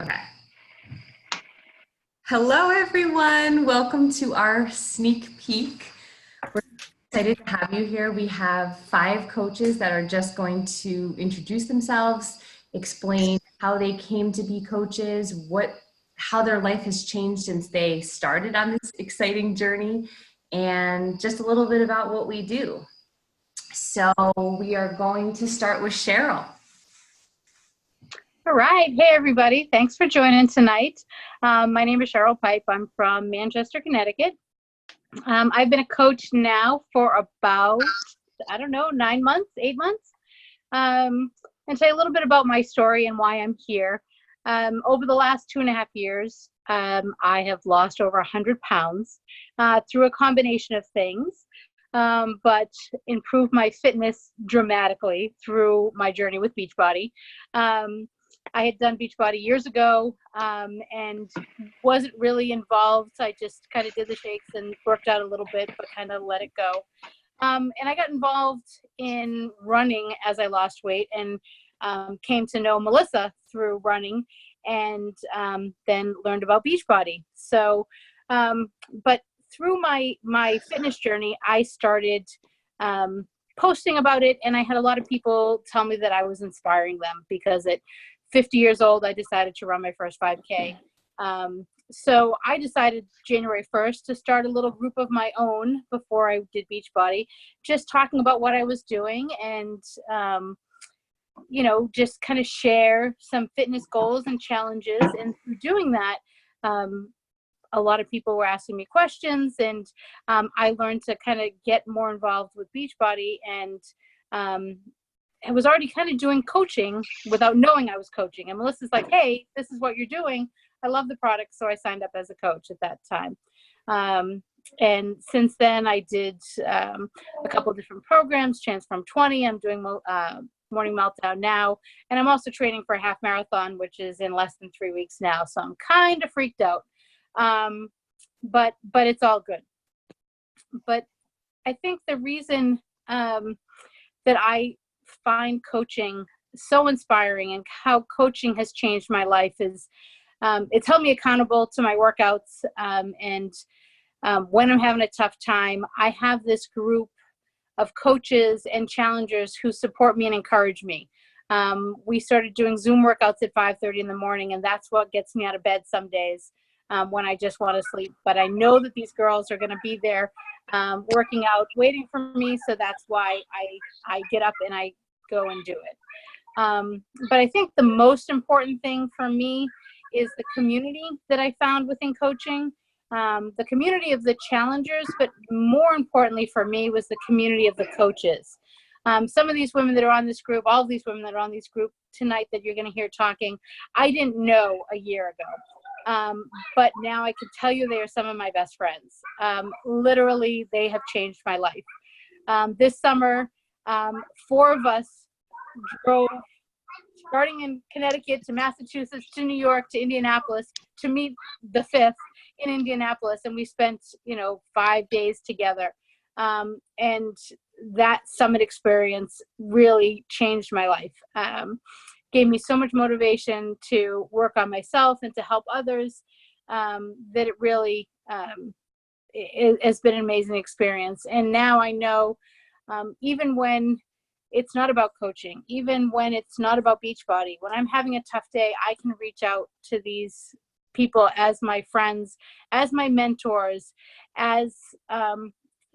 Okay. Hello, everyone. Welcome to our sneak peek. We're excited to have you here. We have 5 coaches that are just going to introduce themselves, explain how they came to be coaches, how their life has changed since they started on this exciting journey, and just a little bit about what we do. So we are going to start with Cheryl. All right. Hey, everybody. Thanks for joining tonight. My name is Cheryl Pipe. I'm from Manchester, Connecticut. I've been a coach now for about, 9 months, 8 months. And tell you a little bit about my story and why I'm here. Over the last 2.5 years, I have lost over 100 pounds through a combination of things. But improved my fitness dramatically through my journey with Beachbody. I had done Beachbody years ago and wasn't really involved. I just kind of did the shakes and worked out a little bit, but kind of let it go. And I got involved in running as I lost weight and came to know Melissa through running and then learned about Beachbody. So, but through my fitness journey, I started posting about it, and I had a lot of people tell me that I was inspiring them because at 50 years old, I decided to run my first 5K. So I decided January 1st to start a little group of my own before I did Beachbody, just talking about what I was doing and, just kind of share some fitness goals and challenges. And through doing that, a lot of people were asking me questions, and I learned to kind of get more involved with Beachbody, and I was already kind of doing coaching without knowing I was coaching. And Melissa's like, hey, this is what you're doing. I love the product. So I signed up as a coach at that time. And since then, I did a couple of different programs, Transform 20. I'm doing Morning Meltdown now. And I'm also training for a half marathon, which is in less than 3 weeks now. So I'm kind of freaked out. But it's all good. But I think the reason that I find coaching so inspiring and how coaching has changed my life is it's held me accountable to my workouts. And when I'm having a tough time, I have this group of coaches and challengers who support me and encourage me. We started doing Zoom workouts at 5:30 in the morning, and that's what gets me out of bed some days when I just want to sleep. But I know that these girls are going to be there working out, waiting for me. So that's why I get up and I go and do it. But I think the most important thing for me is the community that I found within coaching, the community of the challengers, but more importantly for me was the community of the coaches. Some of these women that are on this group, all of these women that are on this group tonight that you're going to hear talking, I didn't know a year ago. But now I can tell you they are some of my best friends. Literally, they have changed my life. This summer, 4 of us drove, starting in Connecticut to Massachusetts to New York to Indianapolis to meet the 5th in Indianapolis. And we spent, 5 days together. And that summit experience really changed my life. Gave me so much motivation to work on myself and to help others, that it really it has been an amazing experience. And now I know, even when it's not about coaching, even when it's not about Beachbody, when I'm having a tough day, I can reach out to these people as my friends, as my mentors, as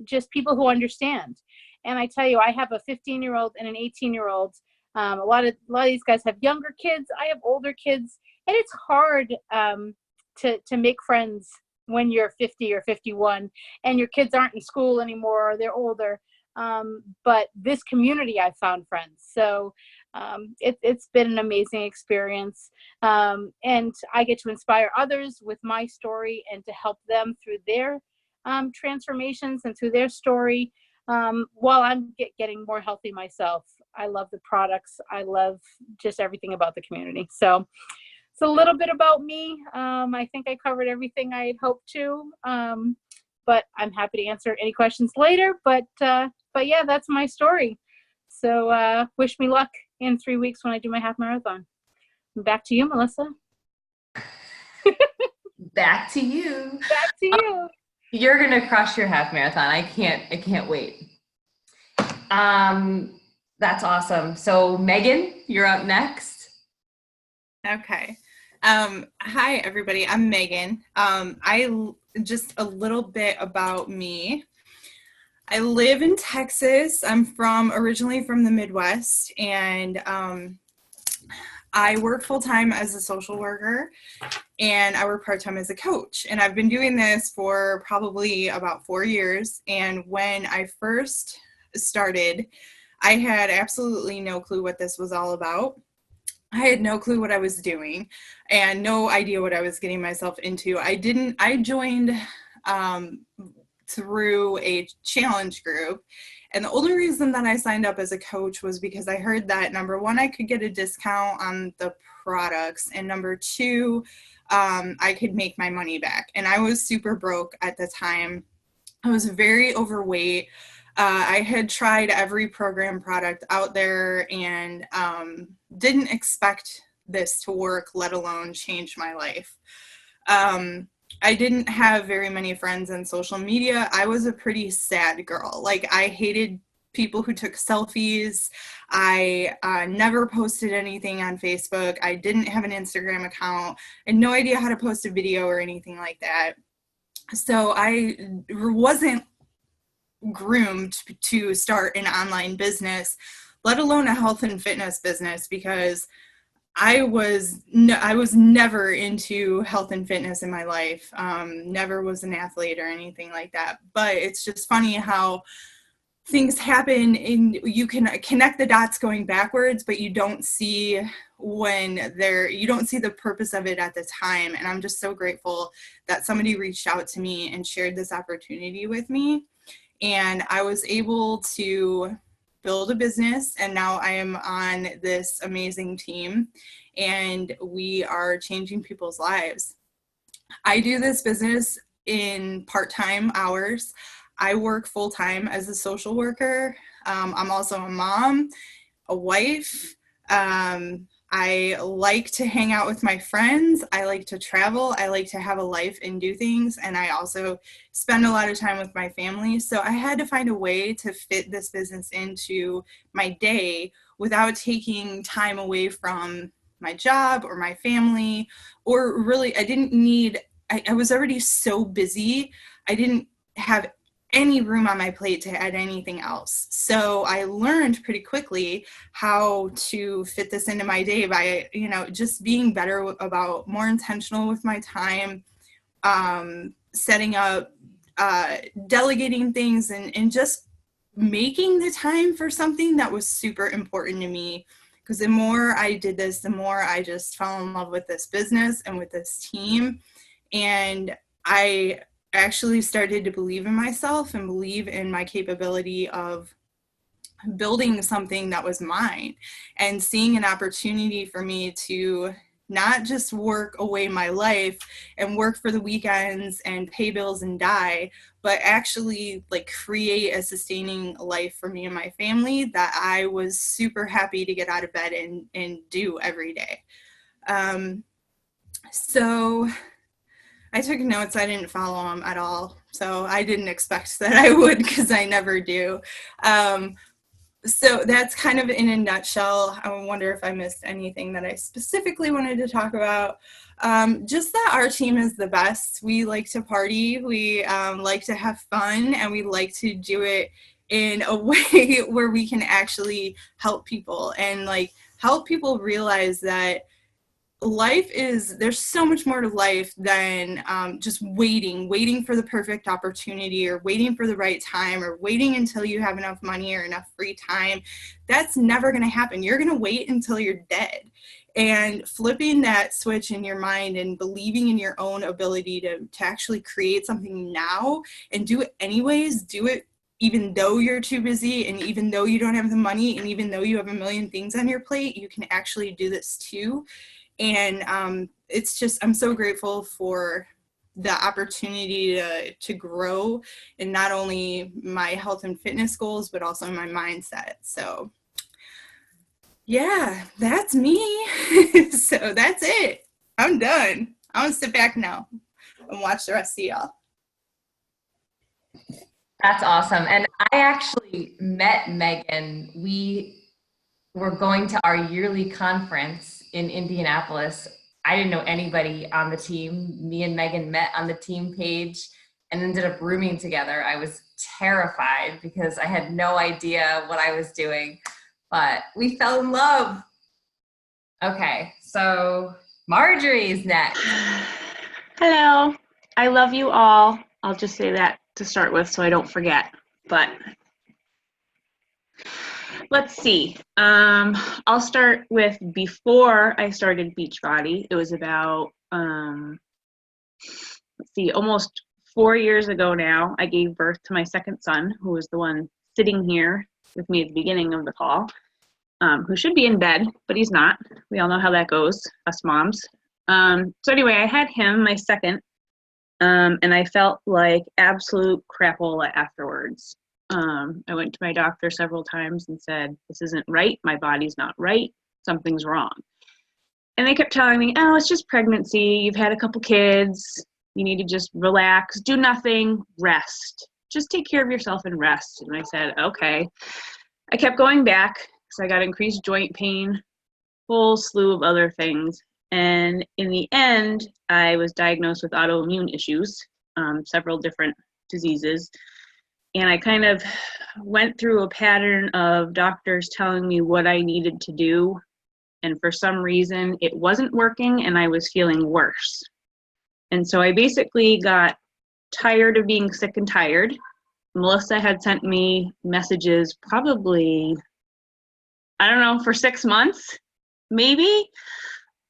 just people who understand. And I tell you, I have a 15-year-old and an 18-year-old. A lot of these guys have younger kids. I have older kids, and it's hard to make friends when you're 50 or 51 and your kids aren't in school anymore or they're older. But this community, I found friends. So it's been an amazing experience. And I get to inspire others with my story and to help them through their transformations and through their story, while I'm getting more healthy myself. I love the products. I love just everything about the community. So it's a little bit about me. I think I covered everything I had hoped to, but I'm happy to answer any questions later. But yeah, that's my story. So wish me luck in 3 weeks when I do my half marathon. Back to you, Melissa. Back to you. Back to you. You're gonna crush your half marathon. I can't wait. That's awesome. So Megan, you're up next. Okay. Hi, everybody. I'm Megan. Just a little bit about me. I live in Texas. I'm originally from the Midwest, and I work full-time as a social worker, and I work part-time as a coach. And I've been doing this for probably about 4 years. And when I first started, I had absolutely no clue what this was all about. I had no clue what I was doing and no idea what I was getting myself into. I joined through a challenge group. And the only reason that I signed up as a coach was because I heard that, number one, I could get a discount on the products, and number two, I could make my money back. And I was super broke at the time. I was very overweight. I had tried every program product out there and didn't expect this to work, let alone change my life. I didn't have very many friends on social media. I was a pretty sad girl. Like, I hated people who took selfies. I never posted anything on Facebook. I didn't have an Instagram account. I had no idea how to post a video or anything like that. So I wasn't groomed to start an online business, let alone a health and fitness business, because I was never into health and fitness in my life. Never was an athlete or anything like that. But it's just funny how things happen and you can connect the dots going backwards, but you don't see the purpose of it at the time. And I'm just so grateful that somebody reached out to me and shared this opportunity with me. And I was able to build a business, and now I am on this amazing team, and we are changing people's lives. I do this business in part-time hours. I work full-time as a social worker. I'm also a mom, a wife. I like to hang out with my friends. I like to travel. I like to have a life and do things. And I also spend a lot of time with my family. So I had to find a way to fit this business into my day without taking time away from my job or my family, or really, I was already so busy. I didn't have any room on my plate to add anything else. So I learned pretty quickly how to fit this into my day by, just being better about, more intentional with my time, setting up, delegating things, and just making the time for something that was super important to me. Because the more I did this, the more I just fell in love with this business and with this team. And I actually started to believe in myself and believe in my capability of building something that was mine, and seeing an opportunity for me to not just work away my life and work for the weekends and pay bills and die, but actually create a sustaining life for me and my family that I was super happy to get out of bed and do every day. So I took notes. I didn't follow them at all. So I didn't expect that I would, because I never do. So that's kind of in a nutshell. I wonder if I missed anything that I specifically wanted to talk about. Just that our team is the best. We like to party. We like to have fun, and we like to do it in a way where we can actually help people and help people realize that there's so much more to life than just waiting for the perfect opportunity, or waiting for the right time, or waiting until you have enough money or enough free time. That's never going to happen. You're going to wait until you're dead. And flipping that switch in your mind and believing in your own ability to actually create something now and do it anyways, do it even though you're too busy, and even though you don't have the money, and even though you have a million things on your plate, you can actually do this too. And it's just, I'm so grateful for the opportunity to grow in not only my health and fitness goals, but also my mindset. So yeah, that's me. So that's it. I'm done. I'm gonna sit back now. and watch the rest of y'all. That's awesome. And I actually met Megan. We were going to our yearly conference in Indianapolis. I didn't know anybody on the team. Me and Megan met on the team page and ended up rooming together. I was terrified because I had no idea what I was doing, but we fell in love. Okay, so Marjorie's next. Hello. I love you all. I'll just say that to start with so I don't forget. But let's see. I'll start with before I started Beachbody. It was about, almost 4 years ago now. I gave birth to my second son, who was the one sitting here with me at the beginning of the call, who should be in bed, but he's not. We all know how that goes, us moms. So anyway, I had him, my second, and I felt like absolute crapola afterwards. I went to my doctor several times and said, this isn't right, my body's not right, something's wrong. And they kept telling me, oh, it's just pregnancy, you've had a couple kids, you need to just relax, do nothing, rest. Just take care of yourself and rest. And I said, okay. I kept going back because I got increased joint pain, whole slew of other things. And in the end, I was diagnosed with autoimmune issues, several different diseases. And I kind of went through a pattern of doctors telling me what I needed to do. And for some reason, it wasn't working and I was feeling worse. And so I basically got tired of being sick and tired. Melissa had sent me messages probably, I don't know, for 6 months, maybe.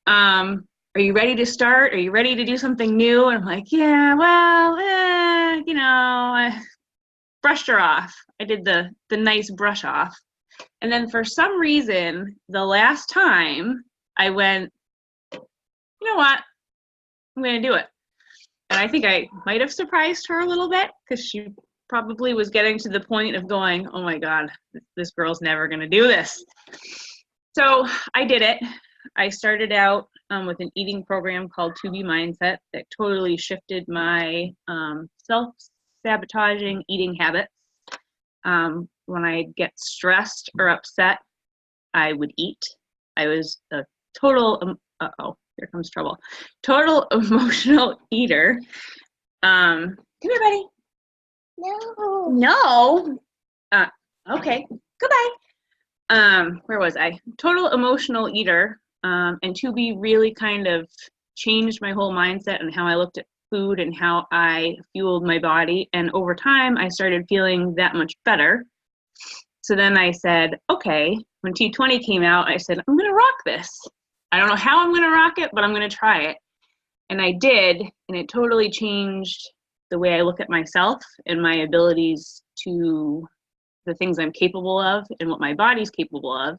Are you ready to start? Are you ready to do something new? And I'm like, yeah, well, I brushed her off. I did the nice brush off. And then for some reason, the last time I went, you know what? I'm going to do it. And I think I might have surprised her a little bit because she probably was getting to the point of going, oh my God, this girl's never going to do this. So I did it. I started out with an eating program called 2B Mindset that totally shifted my self-sabotaging eating habits. When I get stressed or upset, I would eat. I was a total, here comes trouble. Total emotional eater. Come here, buddy. No. Okay, goodbye. Where was I? Total emotional eater. And 2B really kind of changed my whole mindset and how I looked at food and how I fueled my body. And over time, I started feeling that much better. So then I said, okay, when T20 came out, I said, I'm going to rock this. I don't know how I'm going to rock it, but I'm going to try it. And I did, and it totally changed the way I look at myself and my abilities to the things I'm capable of and what my body's capable of.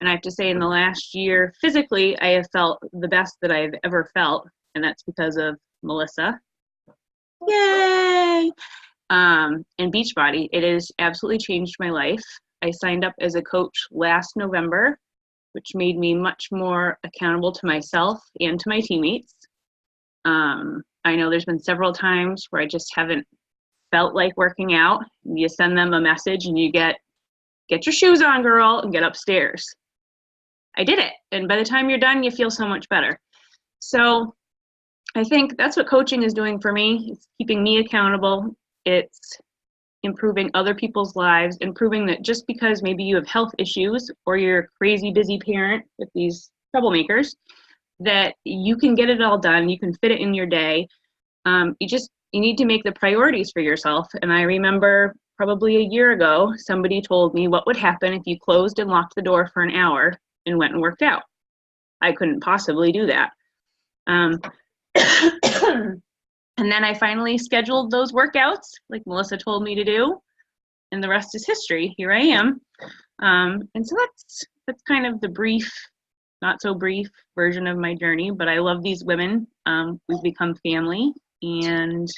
And I have to say in the last year, physically, I have felt the best that I've ever felt. And that's because of Melissa. Yay! And Beachbody, it has absolutely changed my life. I signed up as a coach last November, which made me much more accountable to myself and to my teammates. I know there's been several times where I just haven't felt like working out. You send them a message and you get your shoes on, girl, and get upstairs. I did it. And by the time you're done, you feel so much better. So I think that's what coaching is doing for me. It's keeping me accountable. It's improving other people's lives and proving that just because maybe you have health issues or you're a crazy busy parent with these troublemakers, that you can get it all done. You can fit it in your day. You need to make the priorities for yourself. And I remember probably a year ago, somebody told me what would happen if you closed and locked the door for an hour and went and worked out. I couldn't possibly do that. And then I finally scheduled those workouts like Melissa told me to do, and the rest is history. Here I am. And so that's kind of the brief, not so brief version of my journey, but I love these women. We've become family, and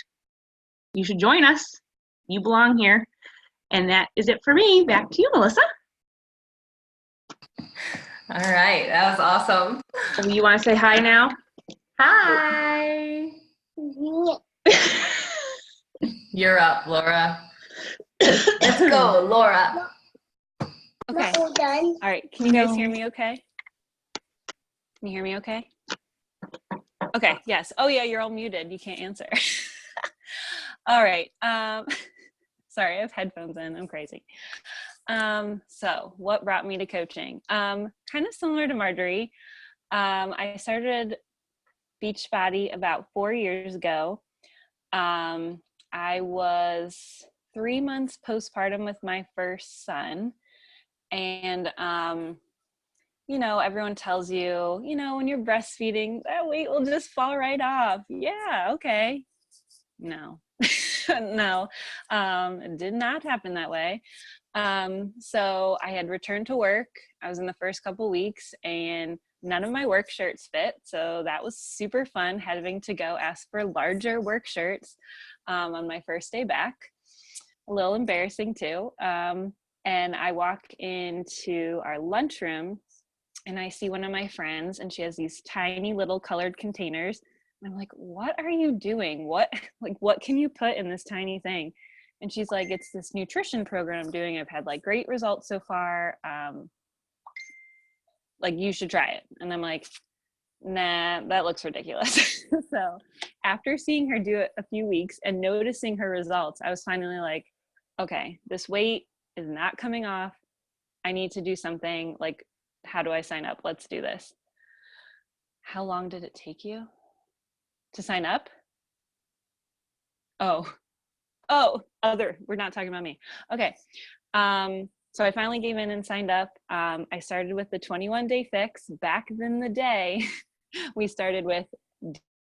you should join us. You belong here. And that is it for me. Back to you, Melissa. All right, that was awesome. You want to say hi now? Hi. You're up, Laura. Let's go, Laura. Okay. All right. Can you guys hear me okay? Can you hear me okay? Okay. Yes. Oh, yeah. You're all muted. You can't answer. All right. Sorry, I have headphones in. I'm crazy. So what brought me to coaching? Kind of similar to Marjorie. I started Beachbody about 4 years ago. I was 3 months postpartum with my first son. And, you know, everyone tells you, you know, when you're breastfeeding, that weight will just fall right off. Yeah, okay. No, no, it did not happen that way. So I had returned to work. I was in the first couple weeks and none of my work shirts fit. So that was super fun, having to go ask for larger work shirts on my first day back. A little embarrassing too. And I walk into our lunchroom and I see one of my friends and she has these tiny little colored containers. And I'm like, what are you doing? What can you put in this tiny thing? And she's like, it's this nutrition program I'm doing. I've had like great results so far. Like you should try it. And I'm like, nah, that looks ridiculous. So after seeing her do it a few weeks and noticing her results, I was finally like, okay, this weight is not coming off. I need to do something. Like, how do I sign up? Let's do this. How long did it take you to sign up? Oh, we're not talking about me. Okay. So I finally gave in and signed up. I started with the 21-day fix. Back in the day, we started with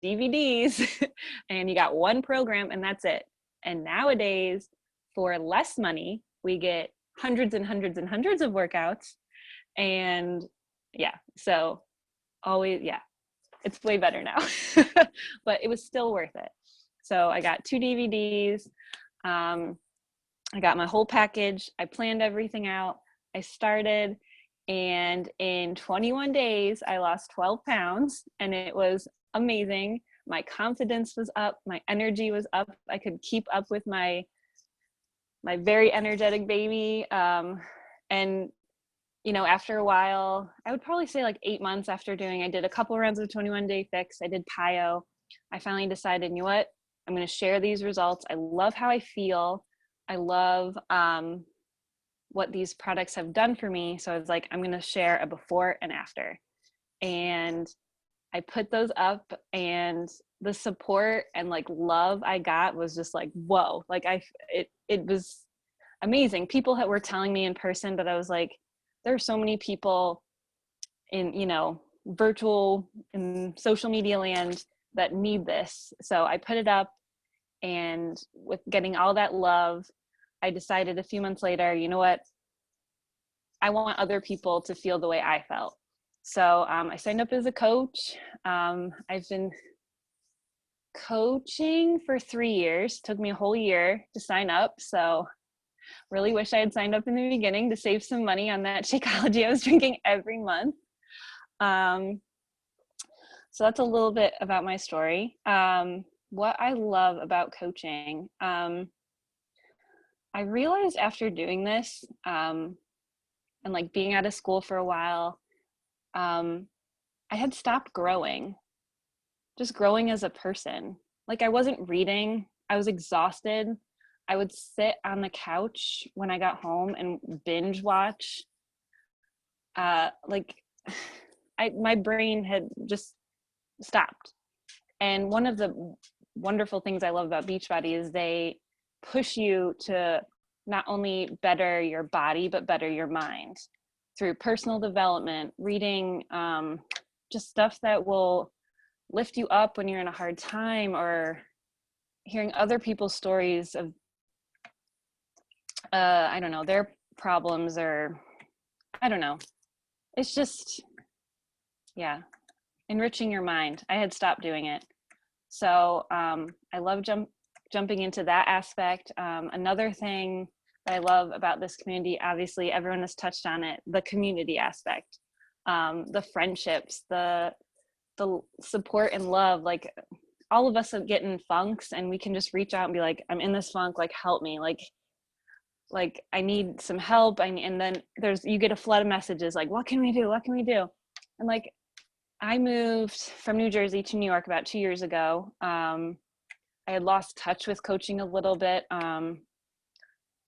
DVDs and you got one program and that's it. And nowadays, for less money, we get hundreds and hundreds and hundreds of workouts. And yeah, so always, yeah, it's way better now, but it was still worth it. So I got 2 DVDs. I got my whole package. I planned everything out. I started, and in 21 days, I lost 12 pounds, and it was amazing. My confidence was up. My energy was up. I could keep up with my very energetic baby. And, you know, after a while, I would probably say like 8 months after I did a couple rounds of 21-day fix. I did PiYo. I finally decided, you know what? I'm going to share these results. I love how I feel. I love what these products have done for me. So I was like, I'm going to share a before and after. And I put those up, and the support and like love I got was just like, whoa, like it was amazing. People were telling me in person, but I was like, there are so many people in, you know, virtual and social media land that need this. So I put it up, and with getting all that love, I decided a few months later, you know what? I want other people to feel the way I felt. So I signed up as a coach. I've been coaching for 3 years. Took me a whole year to sign up. So really wish I had signed up in the beginning to save some money on that Shakeology I was drinking every month. So that's a little bit about my story. What I love about coaching, I realized after doing this and like being out of school for a while, I had stopped growing, just growing as a person. Like I wasn't reading, I was exhausted. I would sit on the couch when I got home and binge watch. My brain had just stopped. And one of the wonderful things I love about Beachbody is they push you to not only better your body, but better your mind through personal development, reading just stuff that will lift you up when you're in a hard time, or hearing other people's stories of, I don't know, their problems, or I don't know. It's just, yeah, enriching your mind. I had stopped doing it. So I love jumping into that aspect. Another thing that I love about this community, obviously everyone has touched on it, the community aspect, the friendships, the support and love. Like all of us get in funks, and we can just reach out and be like, I'm in this funk, like help me, like I need some help. And then you get a flood of messages like, what can we do, what can we do? And like, I moved from New Jersey to New York about 2 years ago. I had lost touch with coaching a little bit, and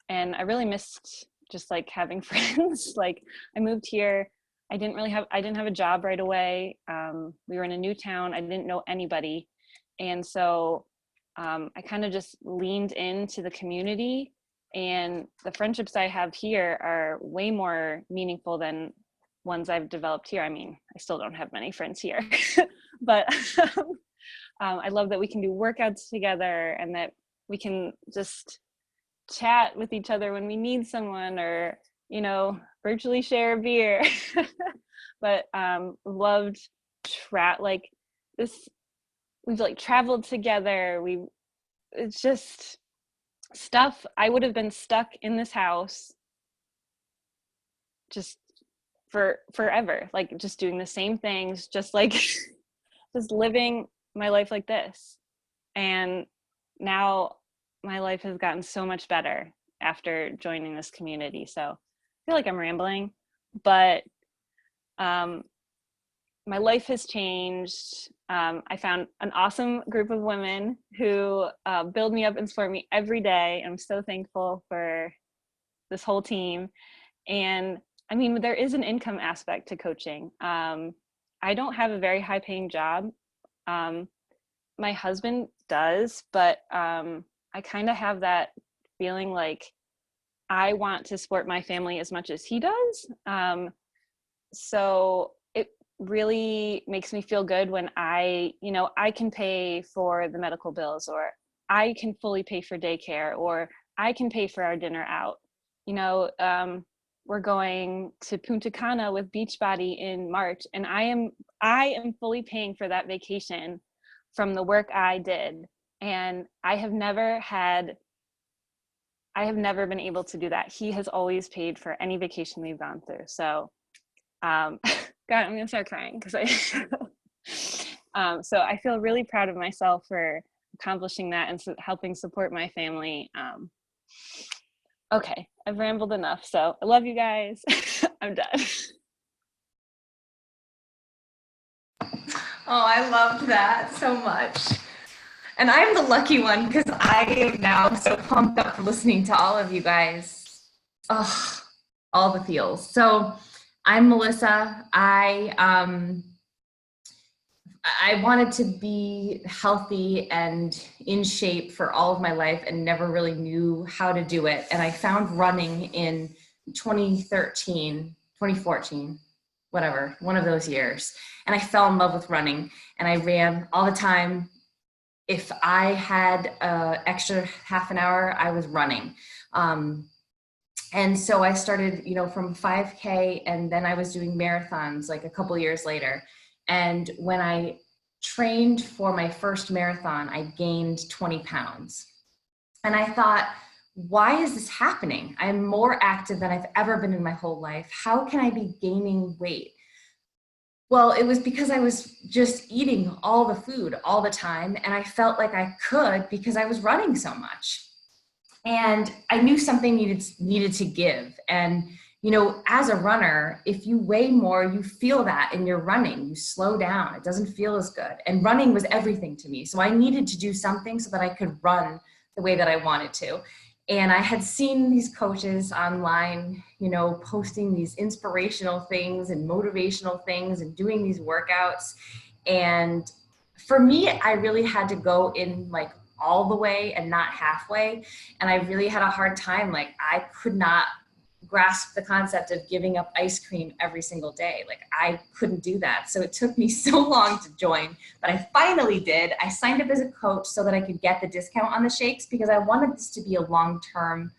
I really missed just like having friends. Like, I moved here, I didn't have a job right away. We were in a new town, I didn't know anybody, and so I kind of just leaned into the community, and the friendships I have here are way more meaningful than ones I've developed here. I mean, I still don't have many friends here, but I love that we can do workouts together, and that we can just chat with each other when we need someone, or, you know, virtually share a beer. But loved like this. We've like traveled together. It's just stuff. I would have been stuck in this house just for forever, like just doing the same things, just like just living my life like this. And now my life has gotten so much better after joining this community. So I feel like I'm rambling, but my life has changed. I found an awesome group of women who build me up and support me every day. I'm so thankful for this whole team. And I mean, there is an income aspect to coaching. I don't have a very high paying job. My husband does, but I kind of have that feeling like I want to support my family as much as he does. So it really makes me feel good when I can pay for the medical bills, or I can fully pay for daycare, or I can pay for our dinner out. You know, we're going to Punta Cana with Beachbody in March, and I am fully paying for that vacation from the work I did. And I have never been able to do that. He has always paid for any vacation we've gone through. So, God, I'm gonna start crying because so I feel really proud of myself for accomplishing that and helping support my family. Okay, I've rambled enough. So I love you guys. I'm done. Oh, I loved that so much. And I'm the lucky one because I am now so pumped up for listening to all of you guys. Oh, all the feels. So I'm Melissa. I wanted to be healthy and in shape for all of my life and never really knew how to do it. And I found running in 2013, 2014, whatever, one of those years. And I fell in love with running, and I ran all the time. If I had an extra half an hour, I was running. And so I started, from 5K, and then I was doing marathons like a couple years later. And when I trained for my first marathon, I gained 20 pounds. And I thought, why is this happening? I'm more active than I've ever been in my whole life. How can I be gaining weight? Well, it was because I was just eating all the food all the time, and I felt like I could because I was running so much. And I knew something needed to give. And, as a runner, if you weigh more, you feel that in your running. You slow down. It doesn't feel as good. And running was everything to me. So I needed to do something so that I could run the way that I wanted to. And I had seen these coaches online, posting these inspirational things and motivational things and doing these workouts. And for me, I really had to go in like all the way and not halfway. And I really had a hard time. Like, I could not grasp the concept of giving up ice cream every single day. Like, I couldn't do that. So it took me so long to join, but I finally did. I signed up as a coach so that I could get the discount on the shakes because I wanted this to be a long-term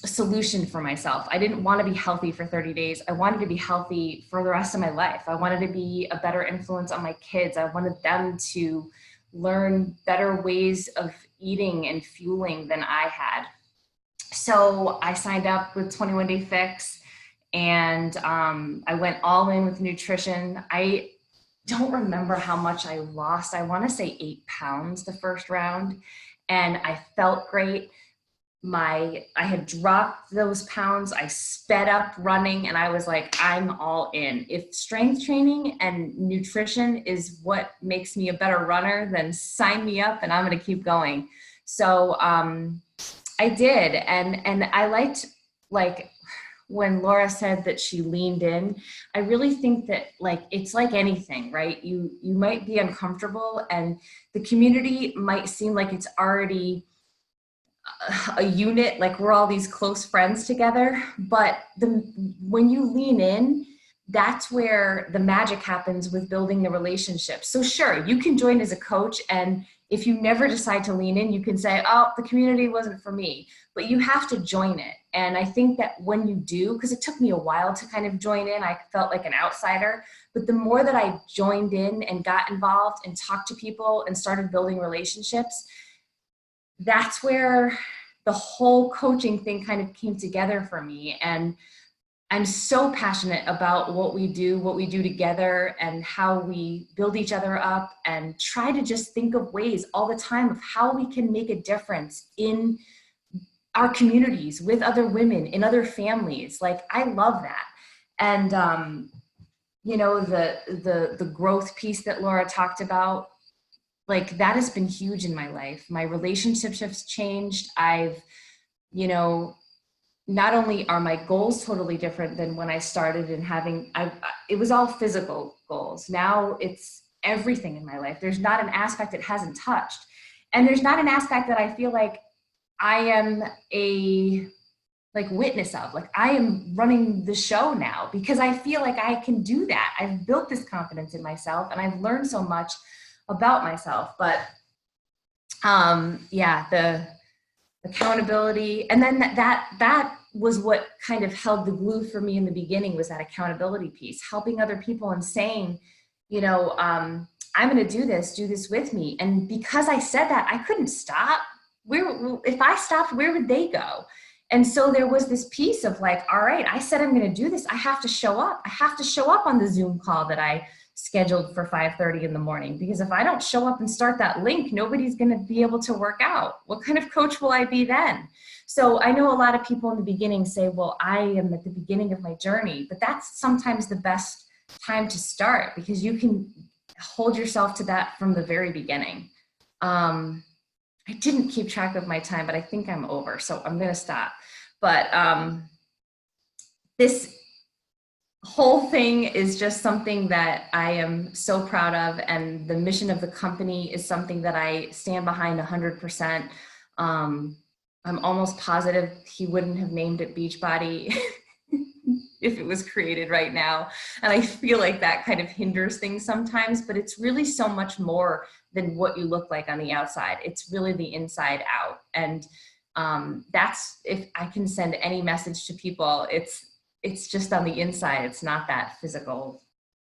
solution for myself. I didn't want to be healthy for 30 days. I wanted to be healthy for the rest of my life. I wanted to be a better influence on my kids. I wanted them to learn better ways of eating and fueling than I had. So I signed up with 21 Day Fix, and I went all in with nutrition. don't remember how much I lost. I want to say 8 pounds the first round, and I felt great. I had dropped those pounds. I sped up running, and I was like, I'm all in. If strength training and nutrition is what makes me a better runner, then sign me up and I'm going to keep going. So I did. And I liked, like, when Laura said that she leaned in, I really think that, like, it's like anything, right? You might be uncomfortable, and the community might seem like it's already a unit, like we're all these close friends together, but when you lean in, that's where the magic happens with building the relationship. So sure, you can join as a coach, and if you never decide to lean in, you can say, oh, the community wasn't for me, but you have to join it. And I think that when you do, because it took me a while to kind of join in, I felt like an outsider, but the more that I joined in and got involved and talked to people and started building relationships, that's where the whole coaching thing kind of came together for me. And I'm so passionate about what we do together, and how we build each other up, and try to just think of ways all the time of how we can make a difference in our communities, with other women, in other families. Like, I love that. And, you know, the growth piece that Laura talked about, like, that has been huge in my life. My relationships have changed. I've, you know, not only are my goals totally different than when I started, and it was all physical goals. Now it's everything in my life. There's not an aspect it hasn't touched. And there's not an aspect that I feel like I am a witness of. Like, I am running the show now because I feel like I can do that. I've built this confidence in myself, and I've learned so much about myself. But yeah, the accountability, and then that was what kind of held the glue for me in the beginning, was that accountability piece, helping other people and saying, you know, I'm going to do this with me. And because I said that, I couldn't stop. If I stopped, where would they go? And so there was this piece of like, all right, I said I'm going to do this. I have to show up. I have to show up on the Zoom call that I scheduled for 5:30 in the morning, because if I don't show up and start that link, nobody's going to be able to work out. What kind of coach will I be then? So I know a lot of people in the beginning say, well, I am at the beginning of my journey, but that's sometimes the best time to start, because you can hold yourself to that from the very beginning. I didn't keep track of my time, but I think I'm over, so I'm going to stop. But this whole thing is just something that I am so proud of, and the mission of the company is something that I stand behind 100%. I'm almost positive he wouldn't have named it Beachbody if it was created right now. And I feel like that kind of hinders things sometimes, but it's really so much more than what you look like on the outside. It's really the inside out. And that's, if I can send any message to people, it's just on the inside. It's not that physical,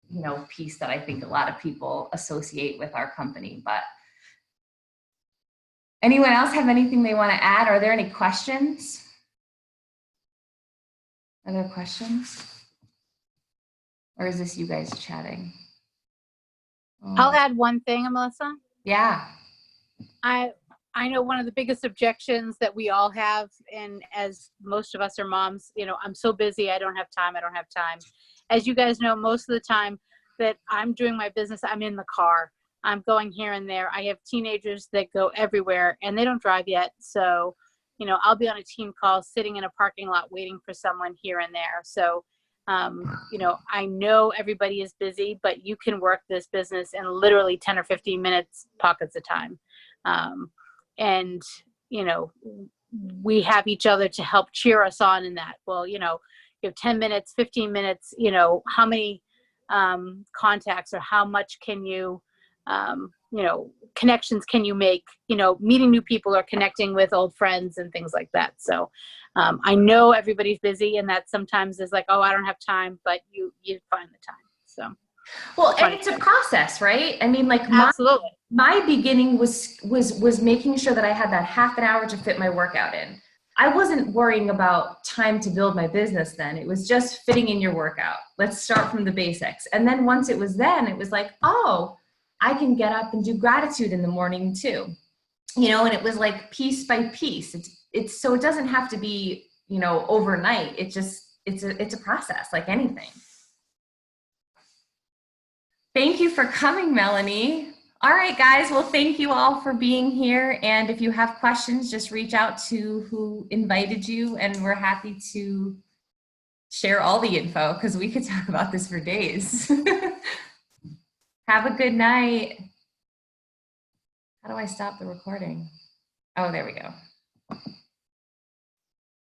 you know, piece that I think a lot of people associate with our company. But anyone else have anything they want to add? Are there any questions? Other questions? Or is this you guys chatting? I'll add one thing, Melissa. Yeah. I know one of the biggest objections that we all have, and as most of us are moms, you know, I'm so busy, I don't have time. As you guys know, most of the time that I'm doing my business, I'm in the car. I'm going here and there. I have teenagers that go everywhere, and they don't drive yet. So, you know, I'll be on a team call sitting in a parking lot waiting for someone here and there. So, you know, I know everybody is busy, but you can work this business in literally 10 or 15 minutes pockets of time. And, you know, we have each other to help cheer us on in that. Well, you know, you have 10 minutes, 15 minutes, you know, how many contacts or how much can you, you know, connections can you make, you know, meeting new people or connecting with old friends and things like that. So I know everybody's busy, and that sometimes is like, oh, I don't have time, but you find the time. So. Well, and it's a process, right? I mean, like, absolutely. My beginning was making sure that I had that half an hour to fit my workout in. I wasn't worrying about time to build my business then. It was just fitting in your workout. Let's start from the basics. And then once it was like, oh, I can get up and do gratitude in the morning too. You know, and it was like piece by piece. It's so it doesn't have to be, you know, overnight. It's a process like anything. Thank you for coming, Melanie. All right, guys. Well, thank you all for being here. And if you have questions, just reach out to who invited you, and we're happy to share all the info because we could talk about this for days. Have a good night. How do I stop the recording? Oh, there we go.